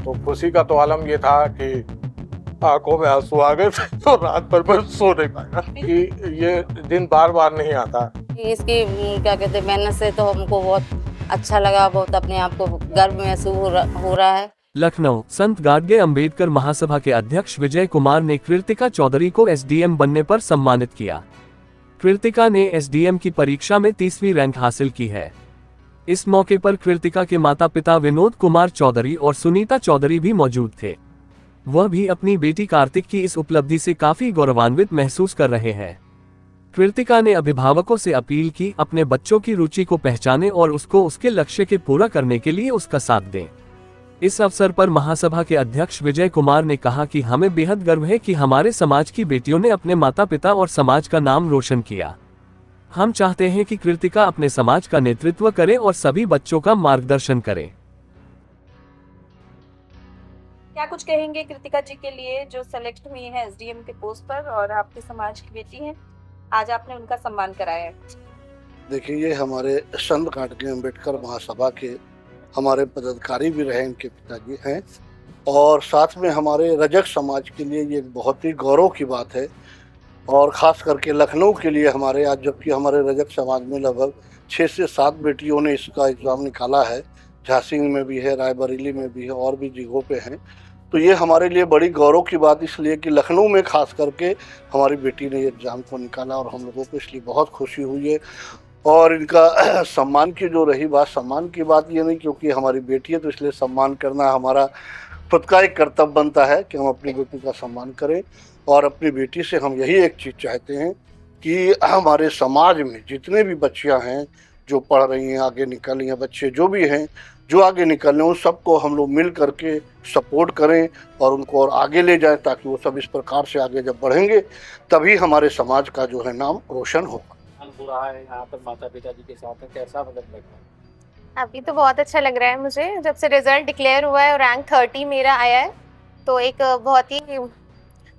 तो खुशी का तो आलम ये था कि आंखों में आंसू आ गए थे, तो रात भर मैं सो नहीं पाया कि ये दिन बार बार नहीं आता। इसकी क्या कहते हैं, मेहनत से तो हमको बहुत अच्छा लगा, बहुत अपने आप को गर्व महसूस हो रहा है। लखनऊ संत गाडगे अंबेडकर महासभा के अध्यक्ष विजय कुमार ने कृतिका चौधरी को एसडीएम बनने पर सम्मानित किया। कृतिका ने एसडीएम की परीक्षा में 30वीं रैंक हासिल की है। इस मौके पर कृतिका के माता पिता विनोद कुमार चौधरी और सुनीता चौधरी भी मौजूद थे। वह भी अपनी बेटी कार्तिक की इस उपलब्धि से काफी गौरवान्वित महसूस कर रहे हैं। कृतिका ने अभिभावकों से अपील की, अपने बच्चों की रुचि को पहचानें और उसको उसके लक्ष्य के पूरा करने के लिए उसका साथ दें। इस अवसर पर महासभा के अध्यक्ष विजय कुमार ने कहा कि हमें बेहद गर्व है कि हमारे समाज की बेटियों ने अपने माता पिता और समाज का नाम रोशन किया। हम चाहते हैं कि कृतिका अपने समाज का नेतृत्व करे और सभी बच्चों का मार्गदर्शन करे। क्या कुछ कहेंगे कृतिका जी के लिए जो सेलेक्ट हुई है एसडीएम के पोस्ट पर और आपके समाज की बेटी हैं, आज आपने उनका सम्मान कराया है? देखिए, ये हमारे संत गाडगे अंबेडकर महासभा के हमारे पदाधिकारी भी रहे, इनके पिताजी हैं, और साथ में हमारे रजक समाज के लिए ये बहुत ही गौरव की बात है। और ख़ास करके लखनऊ के लिए हमारे आज, जबकि हमारे रजक समाज में लगभग 6 से 7 बेटियों ने इसका एग्ज़ाम निकाला है, झांसी में भी है, रायबरेली में भी है, और भी जगहों पे हैं। तो ये हमारे लिए बड़ी गौरव की बात इसलिए कि लखनऊ में ख़ास करके हमारी बेटी ने ये एग्ज़ाम को निकाला और हम लोगों को इसलिए बहुत खुशी हुई है। और इनका सम्मान की जो रही बात, सम्मान की बात ये नहीं क्योंकि हमारी बेटी है तो इसलिए सम्मान करना हमारा खुद का एक कर्तव्य बनता है कि हम अपनी बेटी का सम्मान करें। और अपनी बेटी से हम यही एक चीज़ चाहते हैं कि हमारे समाज में जितने भी बच्चियां हैं जो पढ़ रही हैं, आगे निकल रही हैं, बच्चे जो भी हैं जो आगे निकल रहे हैं, उन सबको हम लोग मिल करके सपोर्ट करें और उनको और आगे ले जाएं, ताकि वो सब इस प्रकार से आगे जब बढ़ेंगे तभी हमारे समाज का जो है नाम रोशन होगा। हो रहा है यहाँ पर माता पिता जी के साथ, कैसा मतलब लग रहा है? अभी तो बहुत अच्छा लग रहा है मुझे। जब से रिजल्ट डिक्लेयर हुआ है और रैंक 30 मेरा आया है तो एक बहुत ही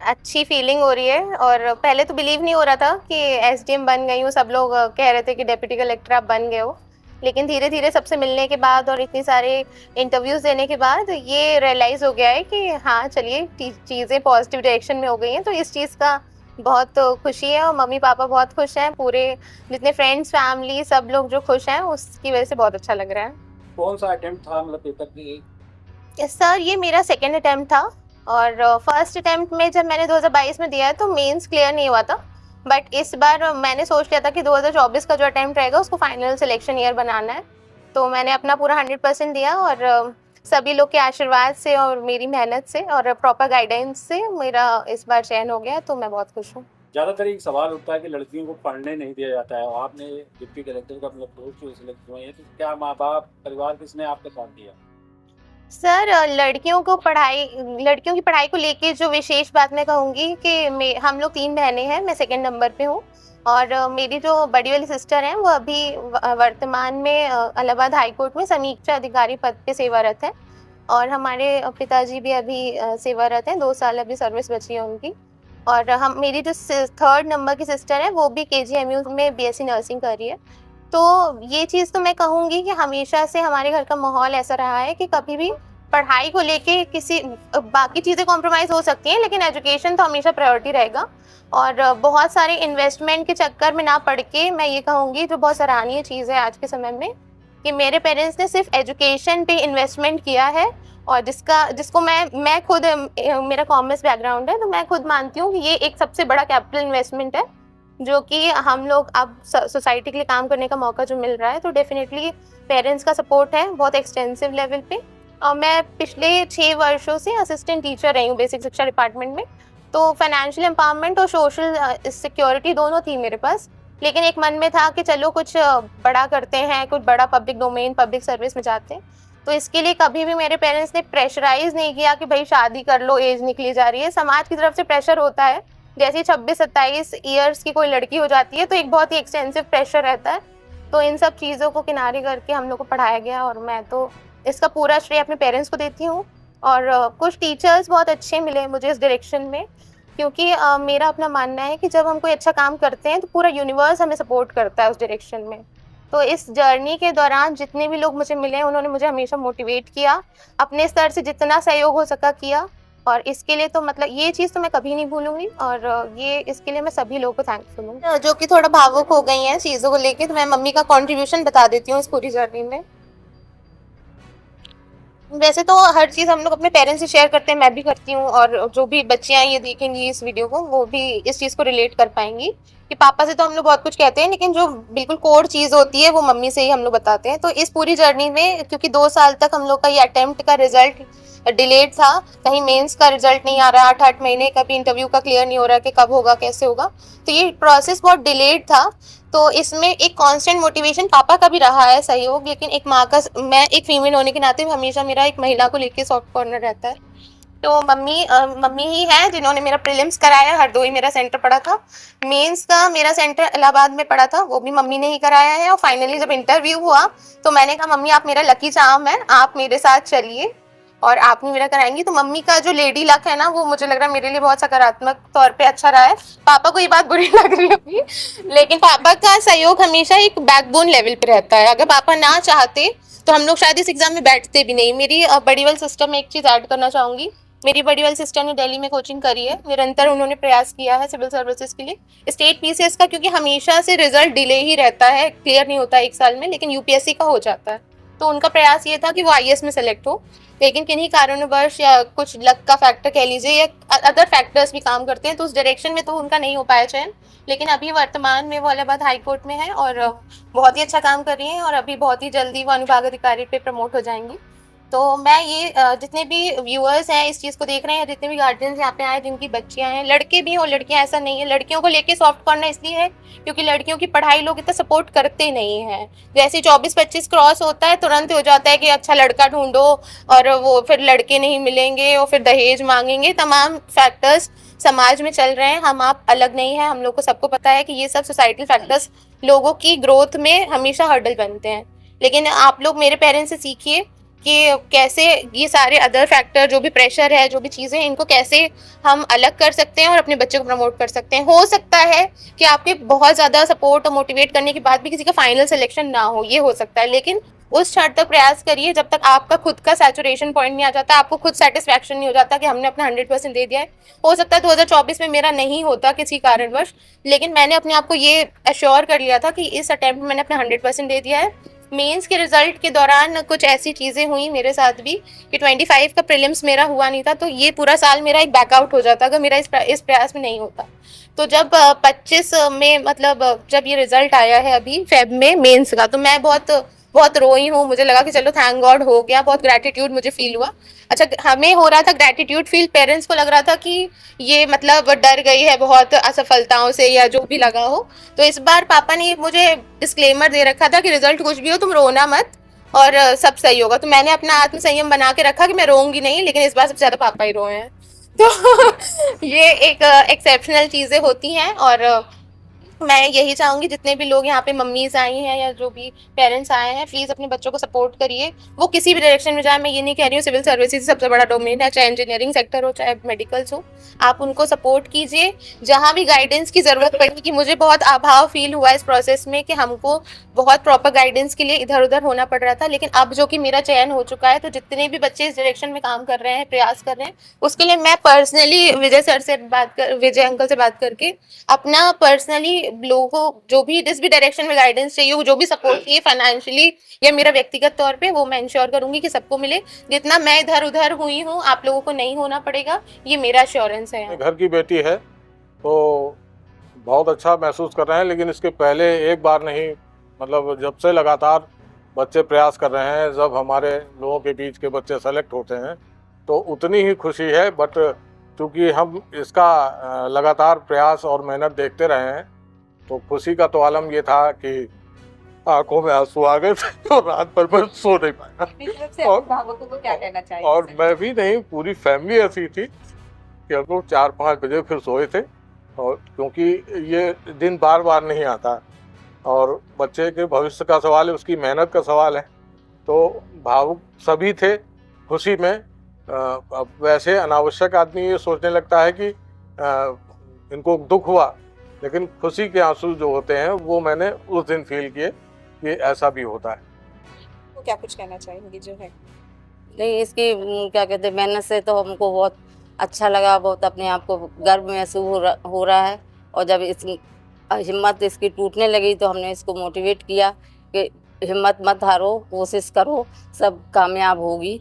अच्छी फीलिंग हो रही है। और पहले तो बिलीव नहीं हो रहा था कि एसडीएम बन गई हूँ। सब लोग कह रहे थे कि डेप्यूटी कलेक्टर आप बन गए हो, लेकिन धीरे धीरे सबसे मिलने के बाद और इतनी सारे इंटरव्यूज़ देने के बाद ये रियलाइज़ हो गया है कि हाँ चलिए चीज़ें पॉजिटिव डायरेक्शन में हो गई हैं। तो इस चीज़ का बहुत खुशी है और मम्मी पापा बहुत खुश हैं, पूरे जितने फ्रेंड्स फैमिली सब लोग जो खुश हैं उसकी वजह से बहुत अच्छा लग रहा है। कौन सा अटेम्प्ट था मतलब पेपर की? सर ये मेरा सेकेंड अटैम्प्ट था और फर्स्ट अटैम्प्ट में जब मैंने 2022 में दिया है तो मेंस क्लियर नहीं हुआ था, बट इस बार मैंने सोच लिया था कि 2024 का जो अटैम्प्ट रहेगा उसको फाइनल सिलेक्शन ईयर बनाना है। तो मैंने अपना पूरा 100% दिया और सभी लोग के आशीर्वाद से और मेरी मेहनत से और प्रॉपर गाइडेंस से मेरा इस बार चयन हो गया, तो मैं बहुत खुश हूँ। ज़्यादातर एक सवाल उठता है कि लड़कियों को पढ़ने नहीं दिया जाता है और आपने डिप्टी कलेक्टर का मतलब पोस्ट जो सिलेक्ट हुए हैं, तो क्या माँ बाप परिवार किसने आपके साथ दिया? सर लड़कियों की पढ़ाई को लेके जो विशेष बात मैं कहूँगी कि हम लोग 3 बहनें हैं, मैं सेकंड नंबर पे हूँ और मेरी जो बड़ी वाली सिस्टर हैं वो अभी वर्तमान में इलाहाबाद हाई कोर्ट में समीक्षा अधिकारी पद पे सेवारत है और हमारे पिताजी भी अभी सेवारत हैं, 2 साल अभी सर्विस बची है उनकी। और मेरी जो 3rd नंबर की सिस्टर है वो भी KGMU में BSc नर्सिंग कर रही है। तो ये चीज़ तो मैं कहूँगी कि हमेशा से हमारे घर का माहौल ऐसा रहा है कि कभी भी पढ़ाई को लेके किसी बाकी चीज़ें कॉम्प्रोमाइज़ हो सकती हैं, लेकिन एजुकेशन तो हमेशा प्रायोरिटी रहेगा। और बहुत सारे इन्वेस्टमेंट के चक्कर में ना पड़ के मैं ये कहूँगी जो बहुत सराहनीय चीज़ है आज के समय में कि मेरे पेरेंट्स ने सिर्फ एजुकेशन पे इन्वेस्टमेंट किया है और जिसको मैं खुद, मेरा कॉमर्स बैकग्राउंड है तो मैं खुद मानती हूँ कि ये एक सबसे बड़ा कैपिटल इन्वेस्टमेंट है जो कि हम लोग अब सोसाइटी के लिए काम करने का मौका जो मिल रहा है। तो डेफिनेटली पेरेंट्स का सपोर्ट है बहुत एक्सटेंसिव लेवल पे। और मैं पिछले 6 वर्षों से असिस्टेंट टीचर रही हूँ बेसिक शिक्षा डिपार्टमेंट में, तो फाइनेंशियल एम्पावरमेंट और सोशल सिक्योरिटी दोनों थी मेरे पास। लेकिन एक मन में था कि चलो कुछ बड़ा करते हैं, कुछ बड़ा पब्लिक डोमेन पब्लिक सर्विस में जाते हैं। तो इसके लिए कभी भी मेरे पेरेंट्स ने प्रेशराइज़ नहीं किया कि भाई शादी कर लो, एज निकली जा रही है। समाज की तरफ से प्रेशर होता है, जैसे 26-27 ईयर्स की कोई लड़की हो जाती है तो एक बहुत ही एक्सटेंसिव प्रेशर रहता है। तो इन सब चीज़ों को किनारे करके हम लोग को पढ़ाया गया और मैं तो इसका पूरा श्रेय अपने पेरेंट्स को देती हूँ। और कुछ टीचर्स बहुत अच्छे मिले मुझे इस डायरेक्शन में, क्योंकि मेरा अपना मानना है कि जब हम कोई अच्छा काम करते हैं तो पूरा यूनिवर्स हमें सपोर्ट करता है उस डायरेक्शन में। तो इस जर्नी के दौरान जितने भी लोग मुझे मिले उन्होंने मुझे हमेशा मोटिवेट किया, अपने स्तर से जितना सहयोग हो सका किया, और इसके लिए तो मतलब ये चीज़ तो मैं कभी नहीं भूलूंगी, और ये इसके लिए मैं सभी लोगों को थैंकफुल हूँ। जो कि थोड़ा भावुक हो गई हैं चीज़ों को लेके, तो मैं मम्मी का कंट्रीब्यूशन बता देती हूँ इस पूरी जर्नी में। वैसे तो हर चीज़ हम लोग अपने पेरेंट्स से शेयर करते हैं, मैं भी करती हूँ, और जो भी बच्चियाँ ये देखेंगी इस वीडियो को वो भी इस चीज़ को रिलेट कर पाएंगी कि पापा से तो हम लोग बहुत कुछ कहते हैं, लेकिन जो बिल्कुल कोर चीज़ होती है वो मम्मी से ही हम लोग बताते हैं। तो इस पूरी जर्नी में क्योंकि 2 साल तक हम लोग का ये अटेम्प्ट का रिजल्ट डिलेड था, कहीं मेंस का रिजल्ट नहीं आ रहा, 8-8 महीने, कभी इंटरव्यू का क्लियर नहीं हो रहा कि कब होगा कैसे होगा, तो ये प्रोसेस बहुत डिलेड था। तो इसमें एक कांस्टेंट मोटिवेशन पापा का भी रहा है सहयोग, लेकिन एक माँ का, मैं एक फीमेल होने के नाते हमेशा मेरा एक महिला को लेके सॉफ्ट कॉर्नर रहता है। तो मम्मी ही है जिन्होंने मेरा प्रीलिम्स कराया, हरदोई मेरा सेंटर पड़ा था। मेंस का मेरा सेंटर इलाहाबाद में पड़ा था, वो भी मम्मी ने ही कराया है। और फाइनली जब इंटरव्यू हुआ तो मैंने कहा मम्मी आप मेरा लकी चार्म है, आप मेरे साथ चलिए और आप भी मेरा कराएंगी। तो मम्मी का जो लेडी लक है ना, वो मुझे लग रहा है मेरे लिए बहुत सकारात्मक तौर पे अच्छा रहा है। पापा को ये बात बुरी लग रही है अभी, लेकिन पापा का सहयोग हमेशा एक बैकबोन लेवल पे रहता है। अगर पापा ना चाहते तो हम लोग शायद इस एग्जाम में बैठते भी नहीं। मेरी बड़ी वाली सिस्टर में एक चीज़ ऐड करना चाहूँगी। मेरी बड़ी वाली सिस्टर ने दिल्ली में कोचिंग करी है, निरंतर उन्होंने प्रयास किया है सिविल सर्विसेज के लिए। स्टेट पीसीएस का क्योंकि हमेशा से रिजल्ट डिले ही रहता है, क्लियर नहीं होता 1 साल में, लेकिन यूपीएससी का हो जाता है। तो उनका प्रयास ये था कि वो आईएएस में सेलेक्ट हो, लेकिन किन्हीं कारणवश या कुछ लक का फैक्टर कह लीजिए या अदर फैक्टर्स भी काम करते हैं, तो उस डायरेक्शन में तो उनका नहीं हो पाया चयन। लेकिन अभी वर्तमान में वो इलाहाबाद हाई कोर्ट में है और बहुत ही अच्छा काम कर रही हैं, और अभी बहुत ही जल्दी वो अनुभाग अधिकारी पे प्रमोट हो जाएंगी। तो मैं ये जितने भी व्यूअर्स हैं इस चीज़ को देख रहे हैं, जितने भी गार्जियंस यहाँ पे आए जिनकी बच्चियाँ हैं, लड़के भी और लड़कियाँ, ऐसा नहीं है। लड़कियों को लेके सॉफ्ट कॉर्नर इसलिए है क्योंकि लड़कियों की पढ़ाई लोग इतना सपोर्ट करते नहीं हैं। जैसे 24-25 क्रॉस होता है तुरंत हो जाता है कि अच्छा लड़का ढूंढो, और वो फिर लड़के नहीं मिलेंगे और फिर दहेज मांगेंगे। तमाम फैक्टर्स समाज में चल रहे हैं, हम आप अलग नहीं हैं। हम लोग को सबको पता है कि ये सब सोसाइटल फैक्टर्स लोगों की ग्रोथ में हमेशा हर्डल बनते हैं। लेकिन आप लोग मेरे पेरेंट्स से सीखिए कि कैसे ये सारे अदर फैक्टर, जो भी प्रेशर है, जो भी चीज़ें, इनको कैसे हम अलग कर सकते हैं और अपने बच्चे को प्रमोट कर सकते हैं। हो सकता है कि आपके बहुत ज़्यादा सपोर्ट और मोटिवेट करने के बाद भी किसी का फाइनल सिलेक्शन ना हो, ये हो सकता है, लेकिन उस क्षण तक प्रयास करिए जब तक आपका खुद का सैचुरेशन पॉइंट नहीं आ जाता, आपको खुद सेटिस्फैक्शन नहीं हो जाता कि हमने अपना 100% दे दिया है। हो सकता है 2024 में मेरा नहीं होता किसी कारणवश, लेकिन मैंने अपने आप को ये एश्योर कर लिया था कि इस अटेम्प्ट में मैंने अपना 100% दे दिया है। मेंस के रिजल्ट के दौरान कुछ ऐसी चीज़ें हुई मेरे साथ भी कि 25 का प्रीलिम्स मेरा हुआ नहीं था, तो ये पूरा साल मेरा एक बैकआउट हो जाता अगर मेरा इस प्रयास में नहीं होता। तो जब 25 में मतलब जब ये रिजल्ट आया है अभी फेब में मेंस का, तो मैं बहुत रोई हूँ। मुझे लगा कि चलो थैंक गॉड हो गया, बहुत ग्रैटिट्यूड मुझे फील हुआ। अच्छा, हमें हो रहा था ग्रैटिट्यूड फील, पेरेंट्स को लग रहा था कि ये मतलब डर गई है बहुत असफलताओं से या जो भी लगा हो। तो इस बार पापा ने मुझे डिस्क्लेमर दे रखा था कि रिजल्ट कुछ भी हो तुम रोना मत और सब सही होगा। तो मैंने अपना आत्म संयम बना के रखा कि मैं रोऊंगी नहीं, लेकिन इस बार सबसे ज़्यादा पापा ही रोए हैं। तो ये एक एक्सेप्शनल चीज़ें होती हैं, और मैं यही चाहूँगी जितने भी लोग यहाँ पे मम्मीज़ आई हैं या जो भी पेरेंट्स आए हैं, प्लीज़ अपने बच्चों को सपोर्ट करिए। वो किसी भी डायरेक्शन में जाए, मैं ये नहीं कह रही हूँ सिविल सर्विसेज सबसे बड़ा डोमेन है, चाहे इंजीनियरिंग सेक्टर हो चाहे मेडिकल्स हो, आप उनको सपोर्ट कीजिए। जहाँ भी गाइडेंस की ज़रूरत पड़ेगी, मुझे बहुत अभाव फील हुआ इस प्रोसेस में कि हमको बहुत प्रॉपर गाइडेंस के लिए इधर उधर होना पड़ रहा था, लेकिन अब जो कि मेरा चयन हो चुका है, तो जितने भी बच्चे इस डायरेक्शन में काम कर रहे हैं, प्रयास कर रहे हैं, उसके लिए मैं पर्सनली विजय अंकल से बात करके अपना पर्सनली लोगों को जो भी जिस भी डायरेक्शन में गाइडेंस चाहिए, जो भी सपोर्ट चाहिए फाइनेंशियली या मेरा व्यक्तिगत तौर पे, वो मैं इंश्योर करूंगी कि सबको मिले। जितना मैं इधर उधर हुई हूँ, आप लोगों को नहीं होना पड़ेगा, ये मेरा एश्योरेंस है। घर की बेटी है तो बहुत अच्छा महसूस कर रहे हैं, लेकिन इसके पहले एक बार नहीं, मतलब जब से लगातार बच्चे प्रयास कर रहे हैं, जब हमारे लोगों के बीच के बच्चे सेलेक्ट होते हैं तो उतनी ही खुशी है। बट चूँकि हम इसका लगातार प्रयास और मेहनत देखते रहे हैं, तो खुशी का तो आलम ये था कि आंखों में आंसू आ गए थे तो रात भर मैं सो नहीं पाया। और मैं भी नहीं, पूरी फैमिली ऐसी थी कि हम लोग 4-5 बजे फिर सोए थे, और क्योंकि ये दिन बार बार नहीं आता और बच्चे के भविष्य का सवाल है, उसकी मेहनत का सवाल है, तो भावुक सभी थे खुशी में। अब वैसे अनावश्यक आदमी ये सोचने लगता है कि इनको दुख हुआ, लेकिन खुशी के आंसू जो होते हैं वो मैंने उस दिन फील किए कि ऐसा भी होता है। तो क्या कुछ कहना चाहेंगे जो है? नहीं, इसकी क्या कहते हैं, मेहनत से तो हमको बहुत अच्छा लगा, बहुत अपने आप को गर्व महसूस हो रहा है। और जब इस हिम्मत इसकी टूटने लगी तो हमने इसको मोटिवेट किया कि हिम्मत मत हारो, कोशिश करो, सब कामयाब होगी।